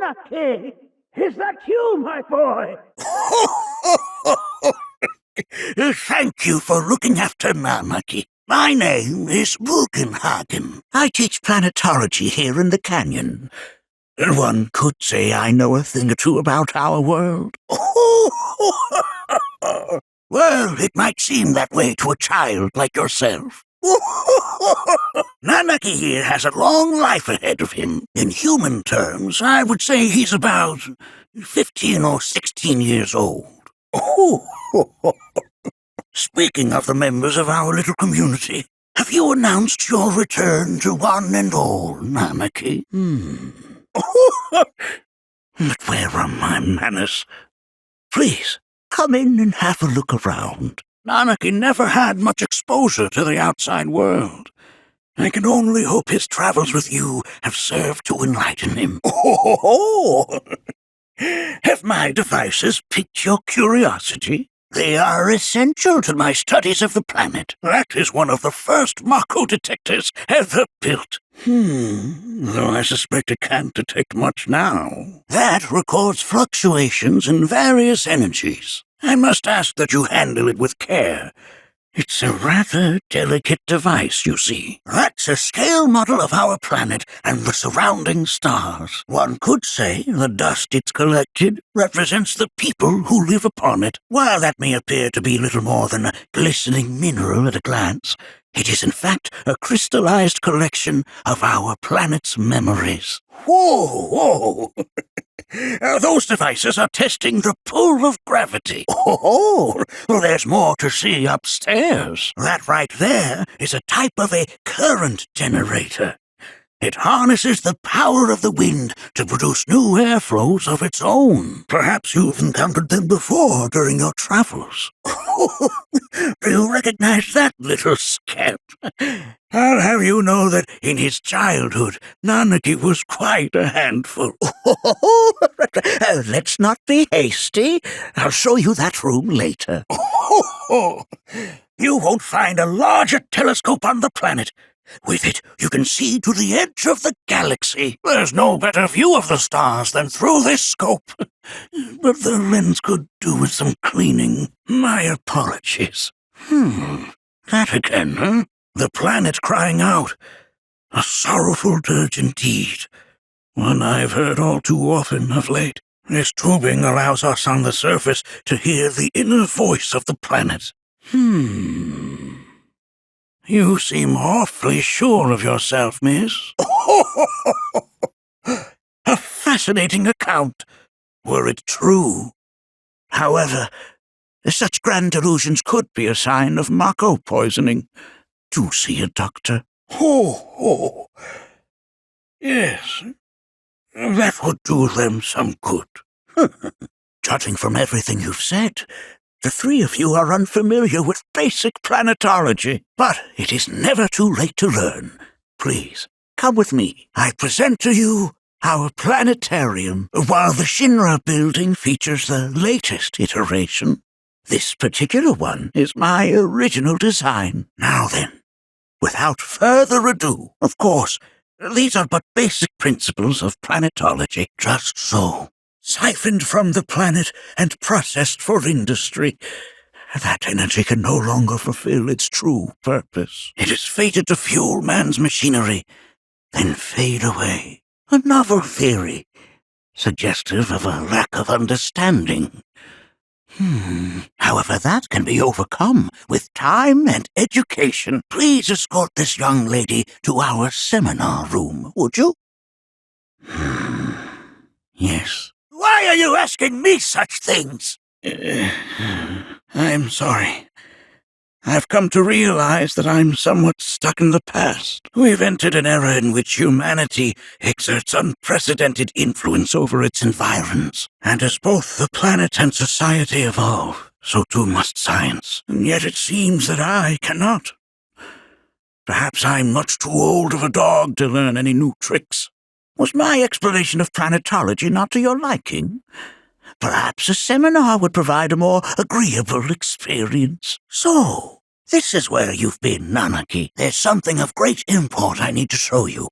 Nanaki! Is that you, my boy? Thank you for looking after Nanaki. My name is Bugenhagen. I teach planetology here in the canyon. One could say I know a thing or two about our world. Well, it might seem that way to a child like yourself. Nanaki here has a long life ahead of him. In human terms, I would say he's about 15 or 16 years old. Speaking of the members of our little community, have you announced your return to one and all, Nanaki? But where are my manners? Please, come in and have a look around. Nanaki never had much exposure to the outside world. I can only hope his travels with you have served to enlighten him. Have my devices piqued your curiosity? They are essential to my studies of the planet. That is one of the first Mako detectors ever built. Though I suspect it can't detect much now. That records fluctuations in various energies. I must ask that you handle it with care. It's a rather delicate device, you see. That's a scale model of our planet and the surrounding stars. One could say the dust it's collected represents the people who live upon it. While that may appear to be little more than a glistening mineral at a glance, it is in fact a crystallized collection of our planet's memories. Whoa! Those devices are testing the pull of gravity. Well, there's more to see upstairs. That right there is a type of a current generator. It harnesses the power of the wind to produce new airflows of its own. Perhaps you've encountered them before during your travels. Do you recognize that little scamp? I'll have you know that in his childhood, Nanaki was quite a handful. Let's not be hasty. I'll show you that room later. You won't find a larger telescope on the planet. With it, you can see to the edge of the galaxy. There's no better view of the stars than through this scope. But the lens could do with some cleaning. My apologies. That again, huh? The planet crying out. A sorrowful dirge indeed. One I've heard all too often of late. This tubing allows us on the surface to hear the inner voice of the planet. You seem awfully sure of yourself, miss. A fascinating account, were it true. However, such grand delusions could be a sign of Mako poisoning. Do see a doctor. Yes, that would do them some good. Judging from everything you've said, the three of you are unfamiliar with basic planetology, but it is never too late to learn. Please, come with me. I present to you our planetarium. While the Shinra building features the latest iteration, this particular one is my original design. Now then, without further ado, of course, these are but basic principles of planetology, just so. Siphoned from the planet and processed for industry. That energy can no longer fulfill its true purpose. It is fated to fuel man's machinery, then fade away. A novel theory, suggestive of a lack of understanding. However, that can be overcome with time and education. Please escort this young lady to our seminar room, would you? Yes. Why are you asking me such things? I'm sorry. I've come to realize that I'm somewhat stuck in the past. We've entered an era in which humanity exerts unprecedented influence over its environs. And as both the planet and society evolve, so too must science. And yet it seems that I cannot. Perhaps I'm much too old of a dog to learn any new tricks. Was my explanation of planetology not to your liking? Perhaps a seminar would provide a more agreeable experience. So, this is where you've been, Nanaki. There's something of great import I need to show you.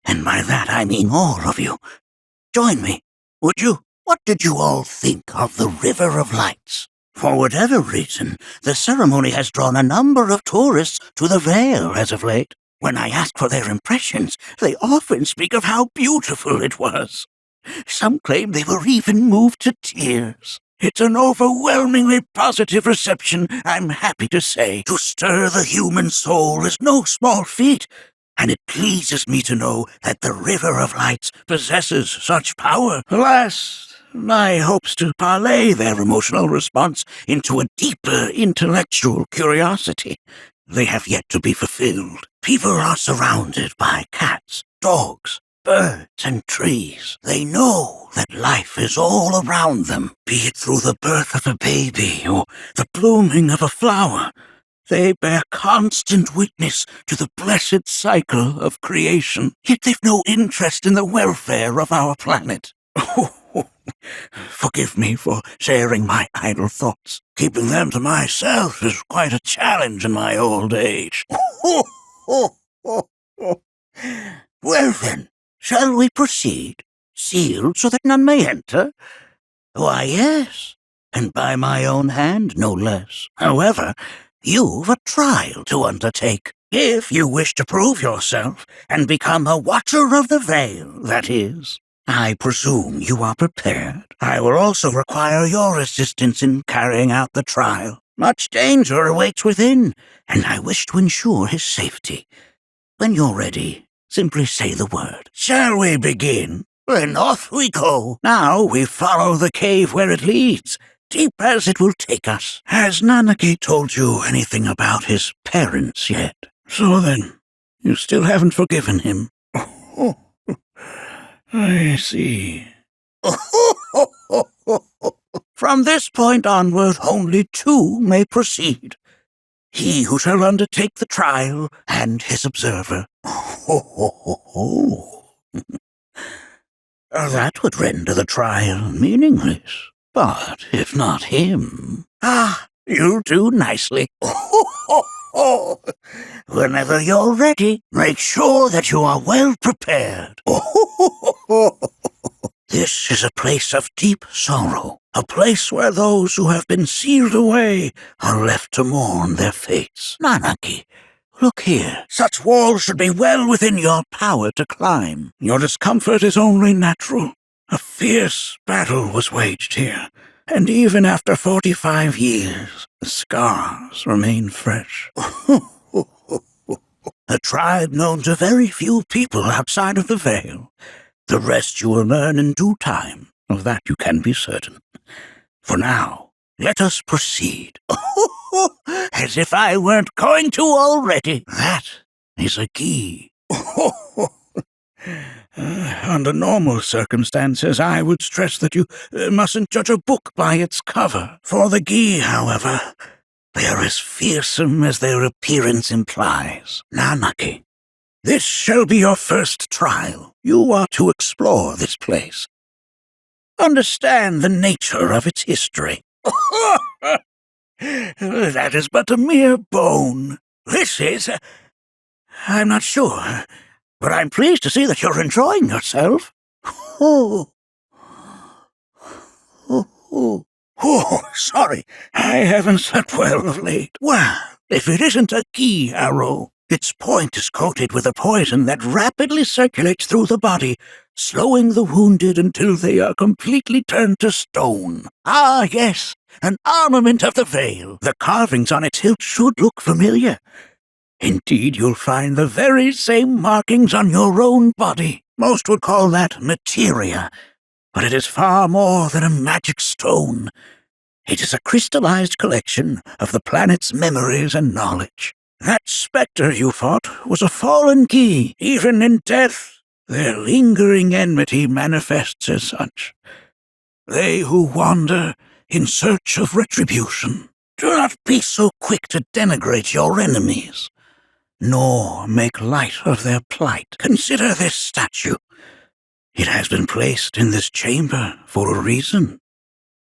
And by that I mean all of you. Join me. would you? What did you all think of the River of Lights? For whatever reason, the ceremony has drawn a number of tourists to the Vale as of late. When I ask for their impressions, they often speak of how beautiful it was. Some claim they were even moved to tears. It's an overwhelmingly positive reception, I'm happy to say. To stir the human soul is no small feat, and it pleases me to know that the River of Lights possesses such power. Alas, my hopes to parlay their emotional response into a deeper intellectual curiosity, they have yet to be fulfilled. People are surrounded by cats, dogs, birds and trees. They know that life is all around them, be it through the birth of a baby or the blooming of a flower. They bear constant witness to the blessed cycle of creation, yet they've no interest in the welfare of our planet. Forgive me for sharing my idle thoughts. Keeping them to myself is quite a challenge in my old age. Well then, shall we proceed? Sealed so that none may enter? Why, yes, and by my own hand, no less. However, you've a trial to undertake. If you wish to prove yourself and become a Watcher of the Vale, that is. I presume you are prepared. I will also require your assistance in carrying out the trial. Much danger awaits within, and I wish to ensure his safety. When you're ready, simply say the word. Shall we begin? Then off we go. Now we follow the cave where it leads, deep as it will take us. Has Nanaki told you anything about his parents yet? So then, you still haven't forgiven him. I see. From this point onward, only two may proceed. He who shall undertake the trial and his observer. That would render the trial meaningless. But if not him... you'll do nicely. Whenever you're ready, make sure that you are well prepared. This is a place of deep sorrow, a place where those who have been sealed away are left to mourn their fates. Nanaki, look here. Such walls should be well within your power to climb. Your discomfort is only natural. A fierce battle was waged here, and even after 45 years, the scars remain fresh. A tribe known to very few people outside of the Vale. The rest you will learn in due time, of that you can be certain. For now, let us proceed. As if I weren't going to already. That is a key. Under normal circumstances, I would stress that you mustn't judge a book by its cover. For the Gi, however, they are as fearsome as their appearance implies. Nanaki, this shall be your first trial. You are to explore this place. Understand the nature of its history. That is but a mere bone. This is... I'm not sure, but I'm pleased to see that you're enjoying yourself. Sorry, I haven't slept well of late. Well, if it isn't a Gi arrow, its point is coated with a poison that rapidly circulates through the body, slowing the wounded until they are completely turned to stone. Ah, yes, an armament of the Vale. The carvings on its hilt should look familiar. Indeed, you'll find the very same markings on your own body. Most would call that materia, but it is far more than a magic stone. It is a crystallized collection of the planet's memories and knowledge. That spectre you fought was a fallen Gi. Even in death, their lingering enmity manifests as such. They who wander in search of retribution. Do not be so quick to denigrate your enemies, nor make light of their plight. Consider this statue. It has been placed in this chamber for a reason.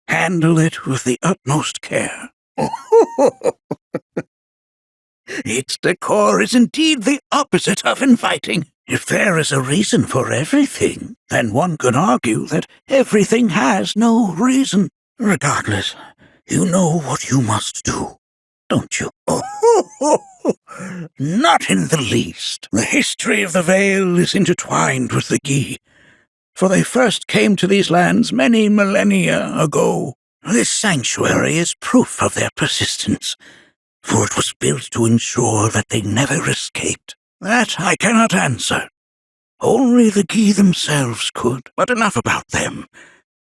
Handle it with the utmost care. Its decor is indeed the opposite of inviting. If there is a reason for everything, then one could argue that everything has no reason. Regardless, you know what you must do, don't you? Not in the least. The history of the Vale is intertwined with the Gi, for they first came to these lands many millennia ago. This sanctuary is proof of their persistence, for it was built to ensure that they never escaped. That I cannot answer. Only the Gi themselves could. But enough about them.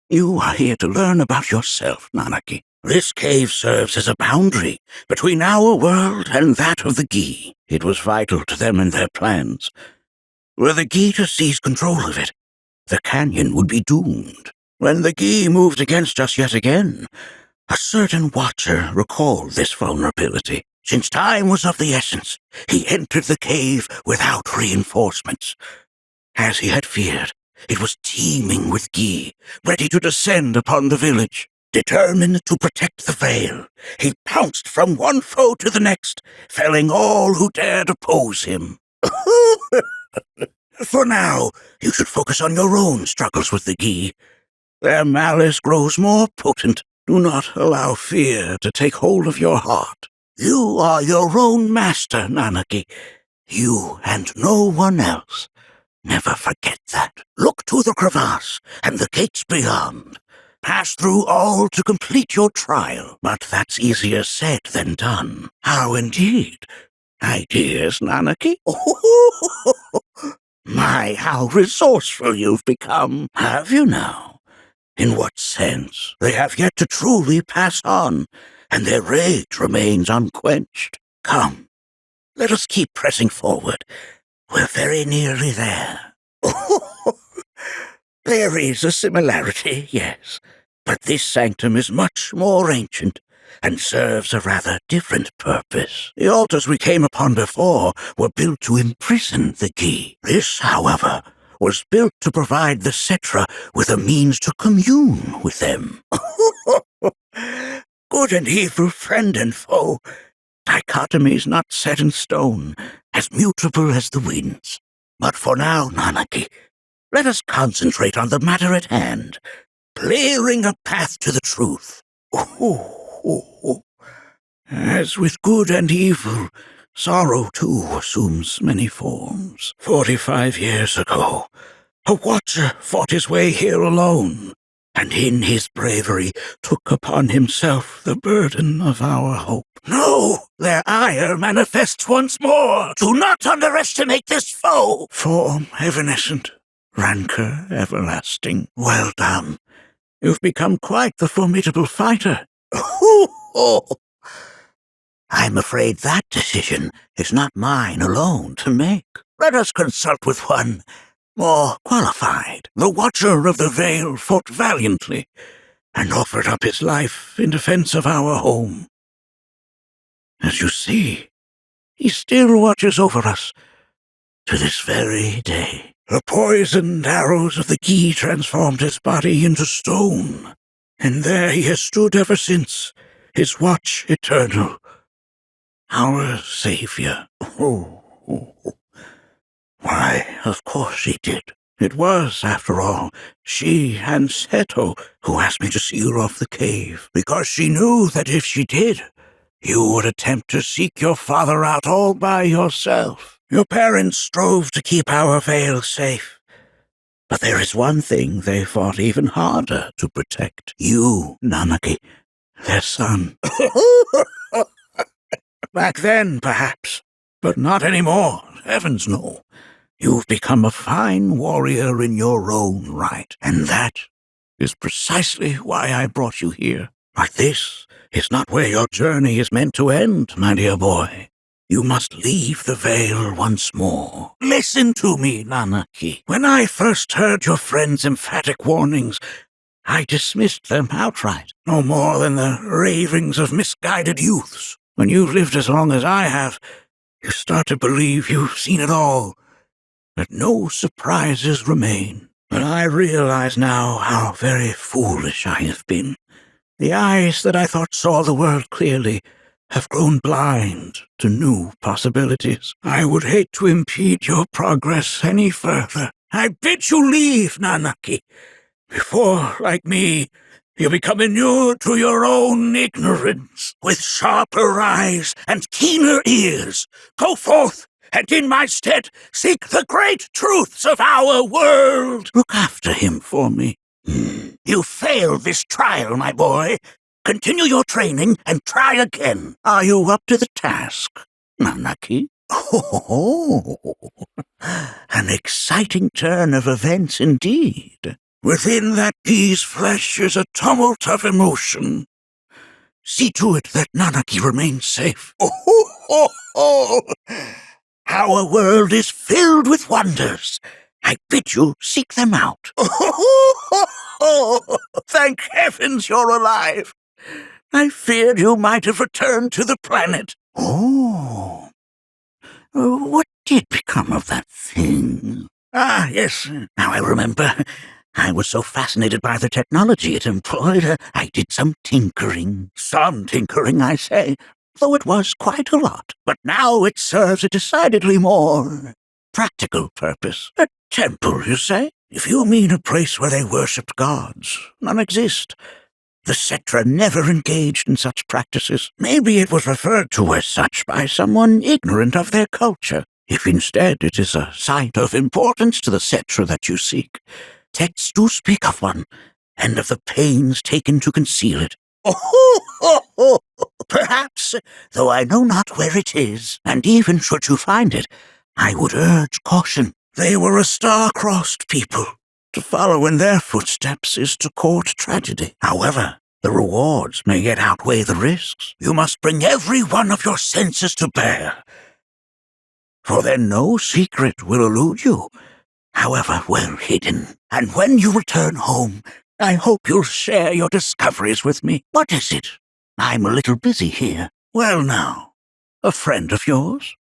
You are here to learn about yourself, Nanaki. This cave serves as a boundary between our world and that of the Gi. It was vital to them in their plans. Were the Gi to seize control of it, the canyon would be doomed. When the Gi moved against us yet again, a certain watcher recalled this vulnerability. Since time was of the essence, he entered the cave without reinforcements. As he had feared, it was teeming with Gi, ready to descend upon the village. Determined to protect the Vale, he pounced from one foe to the next, felling all who dared oppose him. For now, you should focus on your own struggles with the Gi. Their malice grows more potent. Do not allow fear to take hold of your heart. You are your own master, Nanaki. You and no one else. Never forget that. Look to the crevasse and the gates beyond. Pass through all to complete your trial. But that's easier said than done. How indeed? Ideas, Nanaki? My, how resourceful you've become. Have you now? In what sense? They have yet to truly pass on, and their rage remains unquenched. Come, let us keep pressing forward. We're very nearly there. There is a similarity, yes, but this sanctum is much more ancient and serves a rather different purpose. The altars we came upon before were built to imprison the Gi. This, however, was built to provide the Cetra with a means to commune with them. Good and evil, friend and foe, dichotomies not set in stone, as mutable as the winds. But for now, Nanaki, let us concentrate on the matter at hand, clearing a path to the truth. As with good and evil, sorrow too assumes many forms. 45 years ago, a watcher fought his way here alone, and in his bravery took upon himself the burden of our hope. No, their ire manifests once more. Do not underestimate this foe. Form evanescent, rancor everlasting. Well done. You've become quite the formidable fighter. I'm afraid that decision is not mine alone to make. Let us consult with one more qualified. The Watcher of the Vale fought valiantly and offered up his life in defense of our home. As you see, he still watches over us to this very day. The poisoned arrows of the Gi transformed his body into stone, and there he has stood ever since, his watch eternal. Our savior. Why, of course he did. It was, after all, she and Seto who asked me to seal off the cave, because she knew that if she did, you would attempt to seek your father out all by yourself. Your parents strove to keep our Vale safe, but there is one thing they fought even harder to protect. You, Nanaki, their son. Back then, perhaps, but not anymore. Heavens no. You've become a fine warrior in your own right, and that is precisely why I brought you here. But this is not where your journey is meant to end, my dear boy. You must leave the Vale once more. Listen to me, Nanaki. When I first heard your friend's emphatic warnings, I dismissed them outright, no more than the ravings of misguided youths. When you've lived as long as I have, you start to believe you've seen it all, that no surprises remain. But I realize now how very foolish I have been. The eyes that I thought saw the world clearly have grown blind to new possibilities. I would hate to impede your progress any further. I bid you leave, Nanaki, before, like me, you become inured to your own ignorance. With sharper eyes and keener ears, go forth and in my stead seek the great truths of our world. Look after him for me. You failed this trial, my boy. Continue your training and try again. Are you up to the task, Nanaki? Oh, an exciting turn of events indeed. Within that bee's flesh is a tumult of emotion. See to it that Nanaki remains safe. Our world is filled with wonders. I bid you seek them out. Thank heavens you're alive. I feared you might have returned to the planet. Oh. What did become of that thing? Ah, yes. Now I remember. I was so fascinated by the technology it employed, I did some tinkering. Some tinkering, I say, though it was quite a lot. But now it serves a decidedly more practical purpose. A temple, you say? If you mean a place where they worshipped gods, none exist. The Cetra never engaged in such practices. Maybe it was referred to as such by someone ignorant of their culture. If instead it is a site of importance to the Cetra that you seek, texts do speak of one, and of the pains taken to conceal it. Perhaps, though I know not where it is, and even should you find it, I would urge caution. They were a star-crossed people. To follow in their footsteps is to court tragedy. However, the rewards may yet outweigh the risks. You must bring every one of your senses to bear, for then no secret will elude you, however well hidden. And when you return home, I hope you'll share your discoveries with me. What is it? I'm a little busy here. Well now, a friend of yours?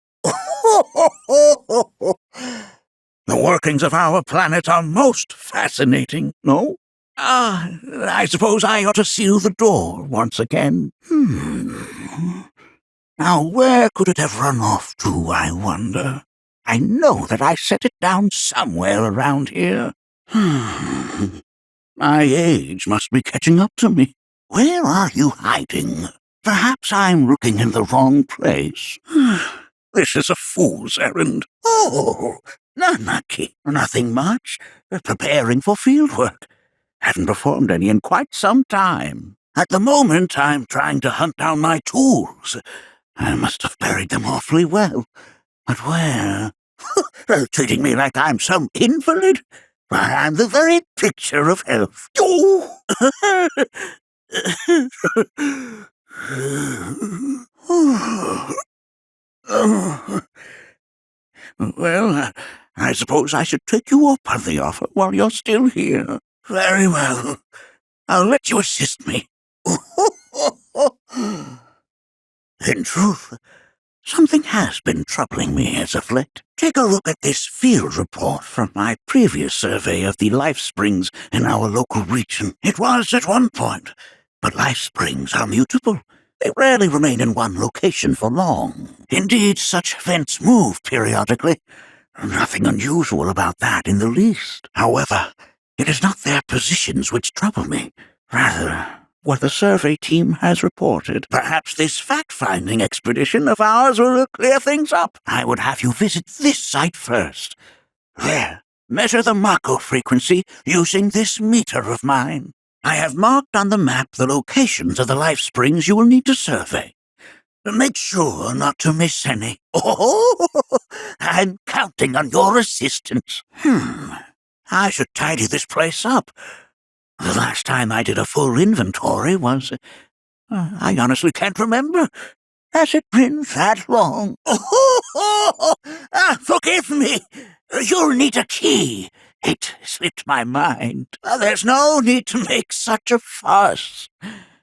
The workings of our planet are most fascinating, no? I suppose I ought to seal the door once again. Now, where could it have run off to, I wonder? I know that I set it down somewhere around here. My age must be catching up to me. Where are you hiding? Perhaps I'm looking in the wrong place. This is a fool's errand. Oh, Nanaki. Nothing much. Preparing for fieldwork. Haven't performed any in quite some time. At the moment, I'm trying to hunt down my tools. I must have buried them awfully well. But where? Treating me like I'm some invalid? Why, I'm the very picture of health. Oh! Well, I suppose I should take you up on the offer while you're still here. Very well. I'll let you assist me. In truth, something has been troubling me as of late. Take a look at this field report from my previous survey of the life springs in our local region. It was at one point, but life springs are mutable. They rarely remain in one location for long. Indeed, such vents move periodically. Nothing unusual about that in the least. However, it is not their positions which trouble me. Rather, what the survey team has reported. Perhaps this fact-finding expedition of ours will clear things up. I would have you visit this site first. There, measure the Mako frequency using this meter of mine. I have marked on the map the locations of the life springs you will need to survey. Make sure not to miss any. Oh, I'm counting on your assistance. I should tidy this place up. The last time I did a full inventory was... I honestly can't remember. Has it been that long? Forgive me. You'll need a key. It slipped my mind. There's no need to make such a fuss.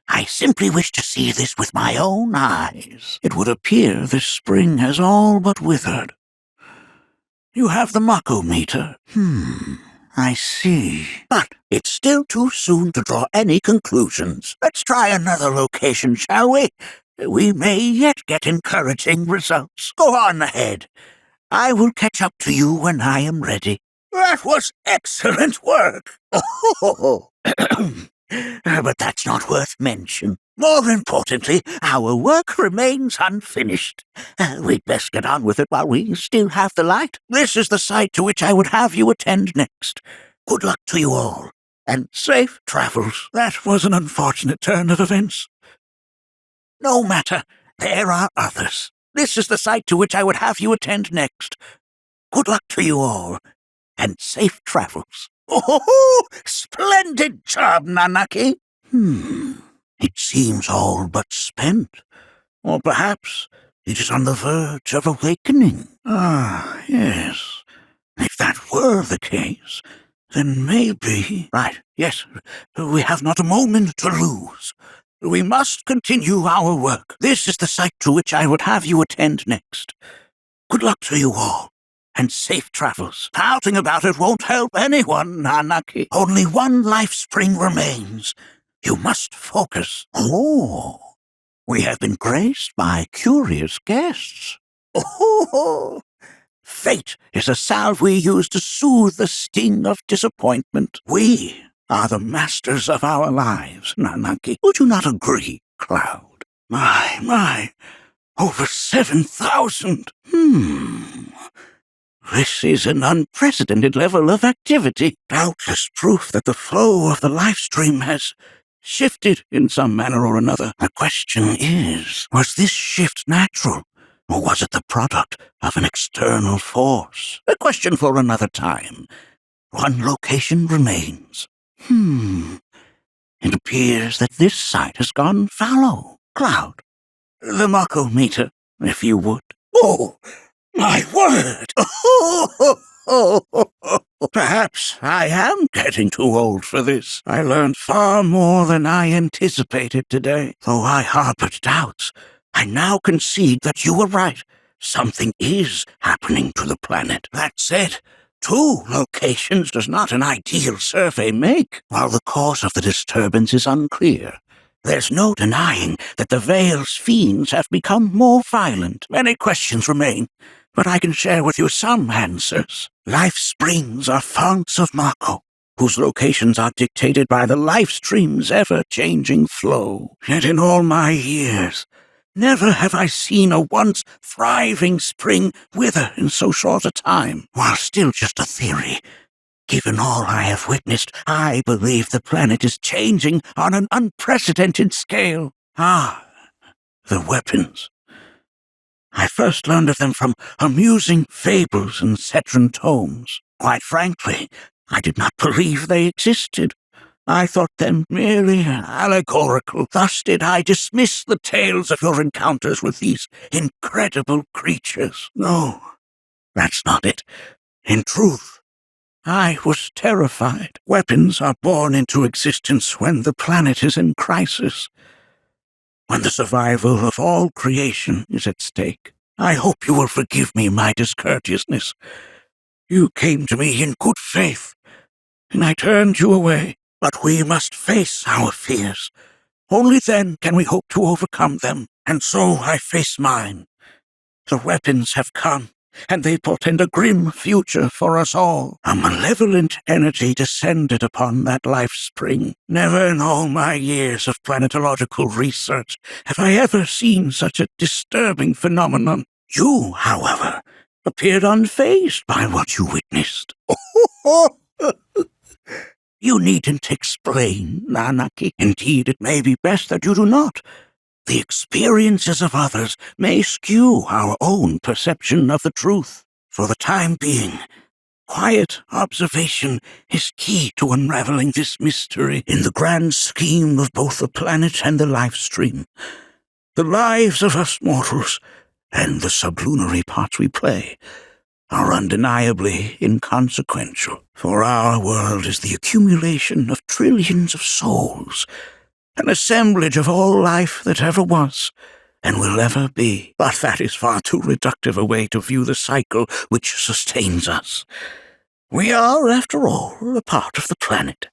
I simply wish to see this with my own eyes. It would appear this spring has all but withered. You have the Mako meter. I see. But it's still too soon to draw any conclusions. Let's try another location, shall we? We may yet get encouraging results. Go on ahead. I will catch up to you when I am ready. That was excellent work. Oh, but that's not worth mention. More importantly, our work remains unfinished. We'd best get on with it while we still have the light. This is the site to which I would have you attend next. Good luck to you all, and safe travels. That was an unfortunate turn of events. No matter, there are others. This is the site to which I would have you attend next. Good luck to you all, and safe travels. Oh, splendid job, Nanaki. It seems all but spent. Or perhaps it is on the verge of awakening. Ah, yes. If that were the case, then maybe... Right, yes, we have not a moment to lose. We must continue our work. This is the site to which I would have you attend next. Good luck to you all, and safe travels. Pouting about it won't help anyone, Nanaki. Only one life spring remains. You must focus. Oh, we have been graced by curious guests. Oh, fate is a salve we use to soothe the sting of disappointment. We are the masters of our lives, Nanaki. Would you not agree, Cloud? My, over 7,000. This is an unprecedented level of activity. Doubtless proof that the flow of the live stream has shifted in some manner or another. The question is, was this shift natural, or was it the product of an external force? A question for another time. One location remains. It appears that this site has gone fallow. Cloud, the Mako meter, if you would. Oh, my word! Perhaps I am getting too old for this. I learned far more than I anticipated today. Though I harbored doubts, I now concede that you were right. Something is happening to the planet. That said, 2 locations does not an ideal survey make. While the cause of the disturbance is unclear, there's no denying that the Veil's fiends have become more violent. Many questions remain, but I can share with you some answers. Life springs are founts of Mako, whose locations are dictated by the life stream's ever-changing flow. Yet in all my years, never have I seen a once thriving spring wither in so short a time. While still just a theory, given all I have witnessed, I believe the planet is changing on an unprecedented scale. The weapons. I first learned of them from amusing fables and Cetran tomes. Quite frankly, I did not believe they existed. I thought them merely allegorical. Thus did I dismiss the tales of your encounters with these incredible creatures. No, that's not it. In truth, I was terrified. Weapons are born into existence when the planet is in crisis, when the survival of all creation is at stake. I hope you will forgive me my discourteousness. You came to me in good faith, and I turned you away. But we must face our fears. Only then can we hope to overcome them. And so I face mine. The weapons have come, and they portend a grim future for us all. A malevolent energy descended upon that life spring. Never in all my years of planetological research have I ever seen such a disturbing phenomenon. You, however, appeared unfazed by what you witnessed. You needn't explain, Nanaki. Indeed, it may be best that you do not. The experiences of others may skew our own perception of the truth. For the time being, quiet observation is key to unraveling this mystery in the grand scheme of both the planet and the life stream. The lives of us mortals, and the sublunary parts we play, are undeniably inconsequential, for our world is the accumulation of trillions of souls, an assemblage of all life that ever was and will ever be. But that is far too reductive a way to view the cycle which sustains us. We are, after all, a part of the planet,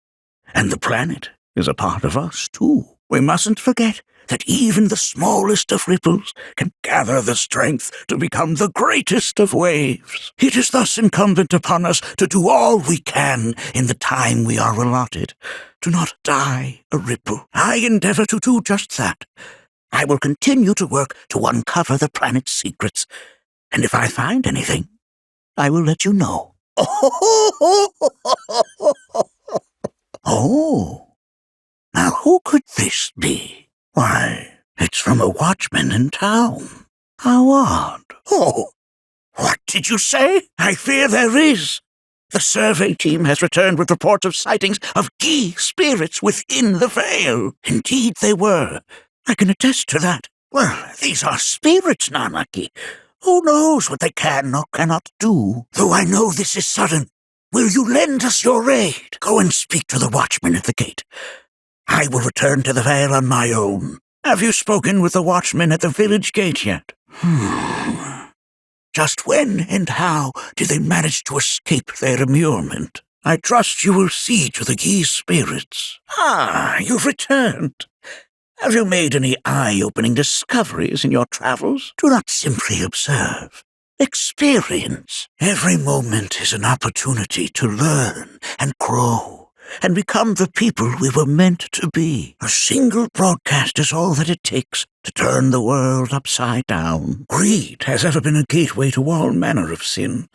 and the planet is a part of us, too. We mustn't forget that even the smallest of ripples can gather the strength to become the greatest of waves. It is thus incumbent upon us to do all we can in the time we are allotted. Do not die a ripple. I endeavor to do just that. I will continue to work to uncover the planet's secrets, and if I find anything, I will let you know. Oh, now who could this be? Why, it's from a watchman in town. How odd. Oh, what did you say? I fear there is. The survey team has returned with reports of sightings of Gi spirits within the Veil. Indeed they were. I can attest to that. Well, these are spirits, Nanaki. Who knows what they can or cannot do? Though I know this is sudden, will you lend us your aid? Go and speak to the watchman at the gate. I will return to the Vale on my own. Have you spoken with the watchman at the village gate yet? Just when and how did they manage to escape their immurement? I trust you will see to the Gi spirits. Ah, you've returned. Have you made any eye-opening discoveries in your travels? Do not simply observe. Experience. Every moment is an opportunity to learn and grow and become the people we were meant to be. A single broadcast is all that it takes to turn the world upside down. Greed has ever been a gateway to all manner of sin.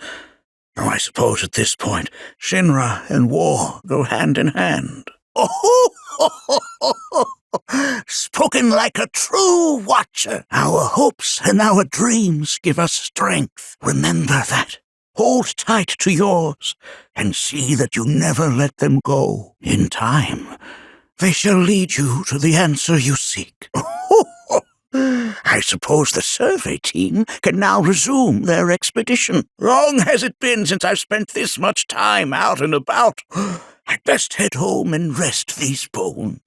Now I suppose at this point, Shinra and war go hand in hand. Spoken like a true watcher. Our hopes and our dreams give us strength. Remember that. Hold tight to yours, and see that you never let them go. In time, they shall lead you to the answer you seek. I suppose the survey team can now resume their expedition. Long has it been since I've spent this much time out and about. I'd best head home and rest these bones.